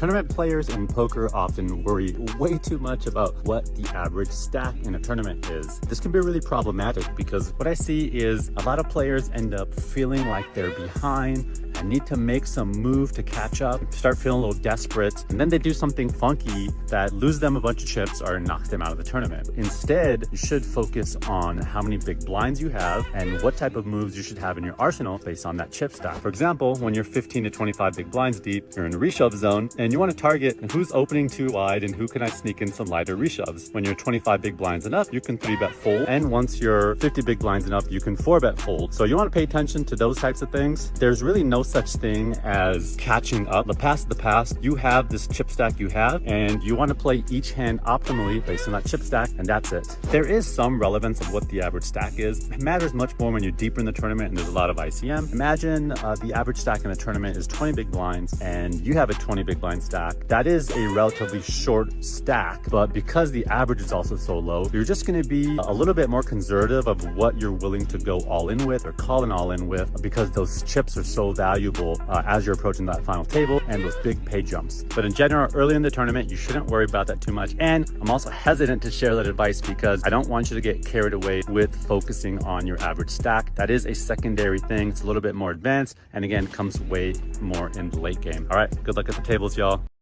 Tournament players in poker often worry way too much about what the average stack in a tournament is. This can be really problematic because what I see is a lot of players end up feeling like they're behind and need to make some move to catch up, start feeling a little desperate, and then they do something funky that loses them a bunch of chips or knocks them out of the tournament. Instead, you should focus on how many big blinds you have and what type of moves you should have in your arsenal based on that chip stack. For example, when you're 15 to 25 big blinds deep, you're in a reshove zone and you want to target who's opening too wide and who can I sneak in some lighter reshoves. When you're 25 big blinds and up, you can 3-bet fold, and once you're 50 big blinds and up, you can 4-bet fold. So you want to pay attention to those types of things. There's really no such thing as catching up. The past is the past. You have this chip stack you have, and you want to play each hand optimally based on that chip stack, and that's it. There is some relevance of what the average stack is. It matters much more when you're deeper in the tournament and there's a lot of ICM. Imagine the average stack in a tournament is 20 big blinds and you have a 20 big blind stack. That is a relatively short stack, but because the average is also so low, you're just going to be a little bit more conservative of what you're willing to go all in with or call an all in with, because those chips are so valuable as you're approaching that final table and those big pay jumps. But in general, early in the tournament, you shouldn't worry about that too much. And I'm also hesitant to share that advice because I don't want you to get carried away with focusing on your average stack. That is a secondary thing. It's a little bit more advanced, and again, comes way more in the late game. All right, good luck at the tables, y'all.